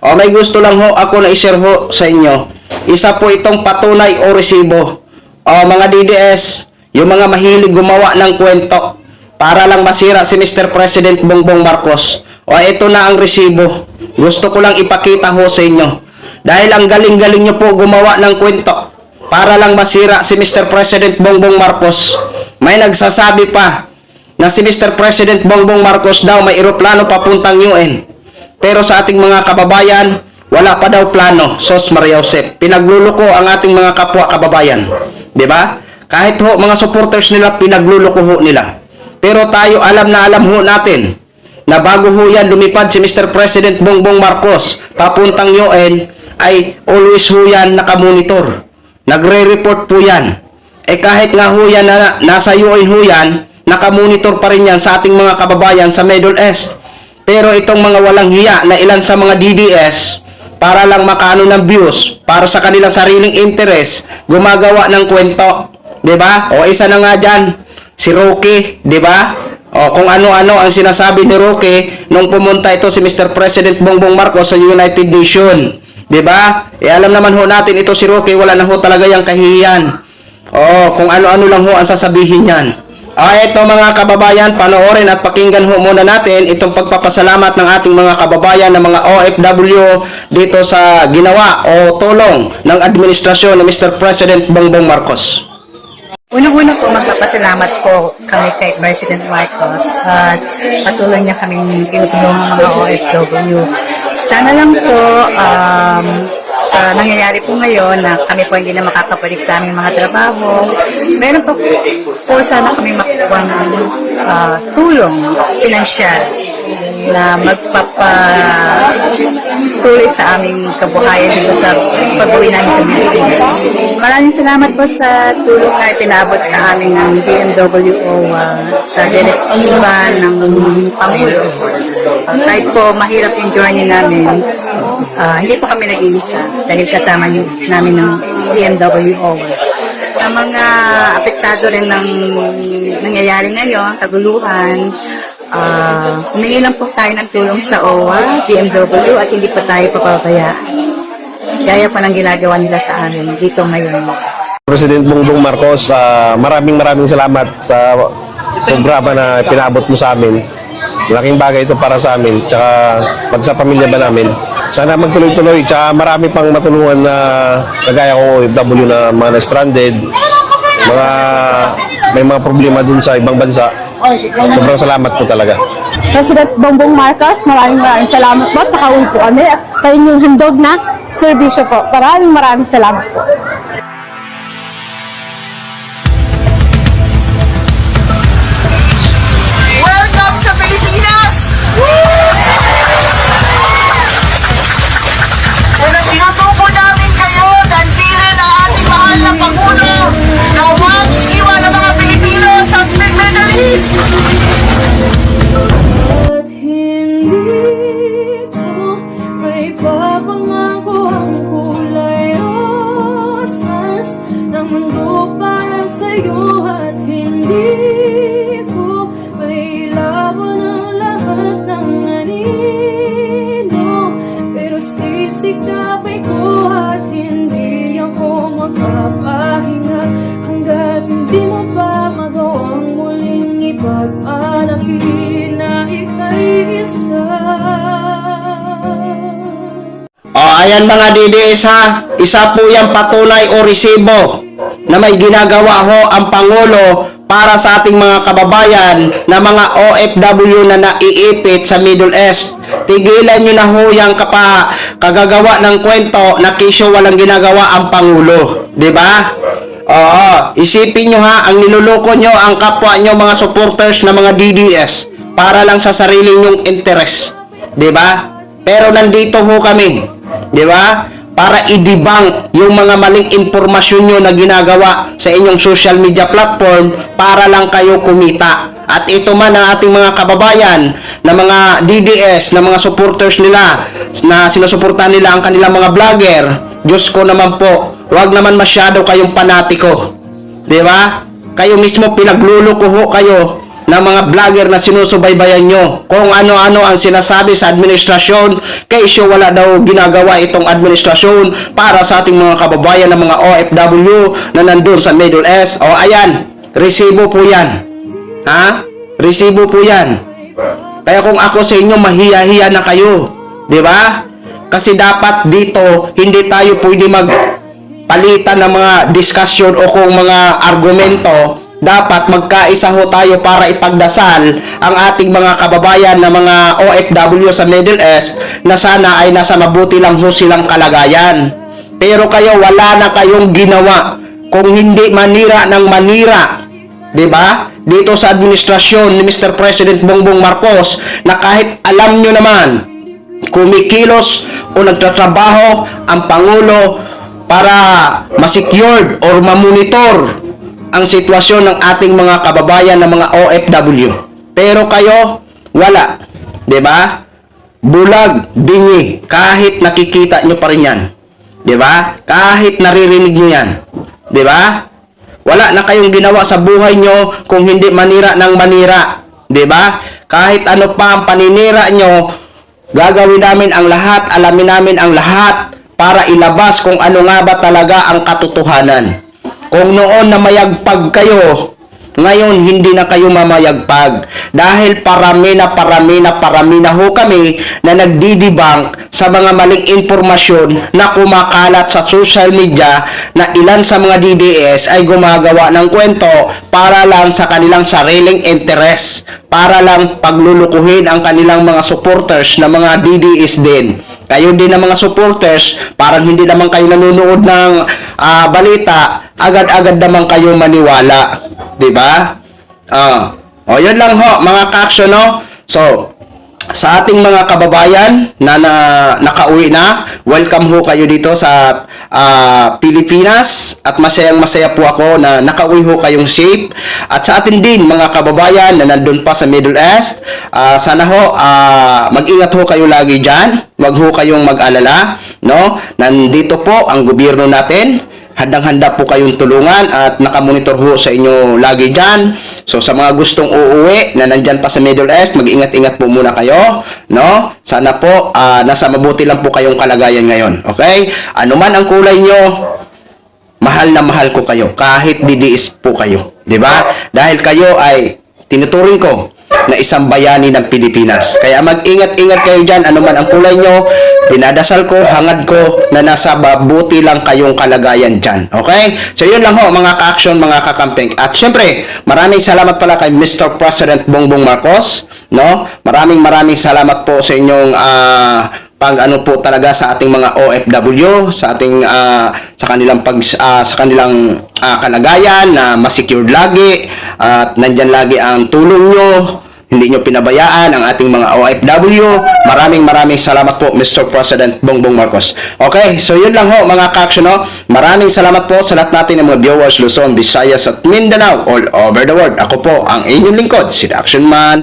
O may gusto lang ho ako na i-share ho sa inyo. Isa po itong patunay o resibo. O mga DDS, yung mga mahilig gumawa ng kwento para lang masira si Mr. President Bongbong Marcos. O ito na ang resibo. Gusto ko lang ipakita ho sa inyo. Dahil ang galing-galing nyo po gumawa ng kwento para lang masira si Mr. President Bongbong Marcos. May nagsasabi pa na si Mr. President Bongbong Marcos daw may eroplano papuntang UN. Pero sa ating mga kababayan, wala pa daw plano. Sos Maria Josep. Pinagluloko ang ating mga kapwa kababayan. 'Di ba? Kahit ho mga supporters nila, pinagluloko ho nila. Pero tayo alam na alam ho natin na bago ho yan lumipad si Mr. President Bongbong Marcos papuntang UN, ay always ho yan nakamonitor. Nagre-report po yan. Kahit nga ho yan na nasa UN ho yan, nakamonitor pa rin yan sa ating mga kababayan sa Middle East. Pero itong mga walang hiya na ilan sa mga DDS, para lang makaano ng views, para sa kanilang sariling interest, gumagawa ng kwento. 'Di ba? O isa na nga dyan, si Roque, 'di ba? O kung ano-ano ang sinasabi ni Roque nung pumunta ito si Mr. President Bongbong Marcos sa United Nations. 'Di ba? Alam naman ho natin ito si Roque, wala na ho talaga yang kahihiyan. O kung ano-ano lang ho ang sasabihin niyan. Ito mga kababayan, panoorin at pakinggan ho muna natin itong pagpapasalamat ng ating mga kababayan na mga OFW dito sa ginawa o tulong ng administrasyon ng Mr. President Bongbong Marcos. Unang-una po, magpapasalamat po kami kay President Marcos at patuloy niya kaming tinutulungan ng mga OFW. Sana lang po sa nangyayari po ngayon na kami po hindi na makakabalik sa aming mga trabaho, meron po sana kami makuha ng tulong pinansyal na magpapatuloy sa aming kabuhayan dito sa pag-uwi namin sa Pilipinas. Maraming salamat po sa tulong na ipinabot sa amin ng DMWO sa direktiba ng Pangulo. Kahit po mahirap yung journey namin, hindi po kami nag-iisa dahil kasama namin ng DMWO. Ang mga apektado rin ng nangyayari ngayon, kaguluhan, humingi lang po tayo ng tulong sa OWA, DMW at hindi pa tayo papabayaan. Gaya pa ng ginagawa nila sa amin dito ngayon. President Bongbong Marcos, maraming salamat sa sobra ba na pinabot mo sa amin. Malaking bagay ito para sa amin, tsaka pag sa pamilya ba namin. Sana magtuloy-tuloy, tsaka marami pang matulungan na kagaya ko OFW na mga stranded, may mga problema dun sa ibang bansa. Sobrang salamat po talaga. President Bongbong Marcos, maraming salamat po. Nakauwi po kami at sa inyong handog na serbisyo po. Maraming salamat po. Welcome sa Pilipinas! Kung sinusuko namin kayo, dandili na ating mahal na Pangulo na huwag iiwan ang mga Pilipino sa Middle East! At hindi ko may papangako ang kulay rosas ng mundo para sa'yo at hindi ko may laban ang lahat ng anino pero sisikapin ko at hindi ako makapahinga hanggat hindi mo pa magawang muling ipag-anakin na ika'y isa. Ayan mga DDS ha, isa po yung patunay o resibo na may ginagawa ho ang Pangulo para sa ating mga kababayan na mga OFW na naiipit sa Middle East. Tigilan nyo na ho yung kagagawa ng kwento na kisyo walang ginagawa ang Pangulo. 'Di ba? Oo, isipin nyo ha, ang niluloko nyo ang kapwa nyo mga supporters na mga DDS para lang sa sariling nyong interest. 'Di ba? Pero nandito ho kami, 'di ba? Para i-debunk yung mga maling impormasyon nyo na ginagawa sa inyong social media platform para lang kayo kumita. At ito man ang ating mga kababayan na mga DDS, na mga supporters nila, na sinusuportahan nila ang kanilang mga vlogger. Diyos ko naman po, huwag naman masyado kayong panatiko. 'Di ba? Kayo mismo pinagluluko ho kayo ng mga vlogger na sinusubaybayan nyo kung ano-ano ang sinasabi sa administrasyon, kaysyo wala daw ginagawa itong administrasyon para sa ating mga kababayan ng mga OFW na nandun sa Middle East. O ayan, resibo po yan. Ha? Resibo po yan. Kaya kung ako sa inyo, mahiya-hiya na kayo. Di ba? Kasi dapat dito, hindi tayo pwede magpalitan ng mga diskusyon o kung mga argumento. Dapat magkaisa ho tayo para ipagdasal ang ating mga kababayan na mga OFW sa Middle East na sana ay nasa mabuti lang ho silang kalagayan. Pero kayo, wala na kayong ginawa kung hindi manira ng manira. 'Di ba? Dito sa administrasyon ni Mr. President Bongbong Marcos na kahit alam nyo naman kumikilos o nagtatrabaho ang Pangulo para ma-secured or ma-monitor ang sitwasyon ng ating mga kababayan na mga OFW. Pero kayo, wala. 'Di ba? Bulag, bingi, kahit nakikita nyo pa rin yan. 'Di ba? Kahit naririnig nyo yan. 'Di ba? Wala na kayong ginawa sa buhay nyo kung hindi manira ng manira. 'Di ba? Kahit ano pa ang paninira nyo, gagawin namin ang lahat, alamin namin ang lahat para ilabas kung ano nga ba talaga ang katotohanan. Kung noon na mayagpag kayo, ngayon hindi na kayo mamayagpag. Dahil parami na ho kami na nagdidibang sa mga maling impormasyon na kumakalat sa social media na ilan sa mga DDS ay gumagawa ng kwento para lang sa kanilang sariling interes. Para lang paglulukuhin ang kanilang mga supporters na mga DDS din. Kayo din na mga supporters, parang hindi naman kayo nanonood ng balita, agad-agad naman kayo maniwala. 'Di ba? O yun lang ho, mga ka-action, no? So, sa ating mga kababayan na, nakauwi na, welcome ho kayo dito sa Pilipinas at masayang-masaya po ako na nakauwi ho kayong safe. At sa atin din mga kababayan na nandun pa sa Middle East, sana ho mag-ingat ho kayo lagi dyan. Huwag ho kayong mag-alala, no? Nandito po ang gobyerno natin. Handang-handa po kayong tulungan at nakamonitor ho sa inyo lagi dyan. So sa mga gustong uuwi na nandyan pa sa Middle East, mag-ingat-ingat po muna kayo, no? Sana po nasa mabuti lang po kayong kalagayan ngayon, okay? Ano man ang kulay nyo, mahal na mahal ko kayo kahit DDS po kayo, 'di ba? Dahil kayo ay tinuturing ko na isang bayani ng Pilipinas. Kaya mag-ingat-ingat kayo dyan, ano man ang kulay nyo, dinadasal ko, hangad ko na nasa mabuti lang kayong kalagayan dyan. Okay? So yun lang ho, mga ka-action, mga kakamping. At syempre, maraming salamat pala kay Mr. President Bongbong Marcos, no? Maraming salamat po sa inyong pag ano po talaga sa ating mga OFW, sa ating sa kanilang sa kanilang kalagayan na ma-secured lagi at nandyan lagi ang tulong nyo, hindi nyo pinabayaan ang ating mga OFW. Maraming salamat po Mr. President Bongbong Marcos. Okay, so yun lang ho mga ka-action, no? Maraming salamat po sa lahat natin ng mga viewers Luzon, Visayas at Mindanao all over the world. Ako po ang inyong lingkod, si The Action Man.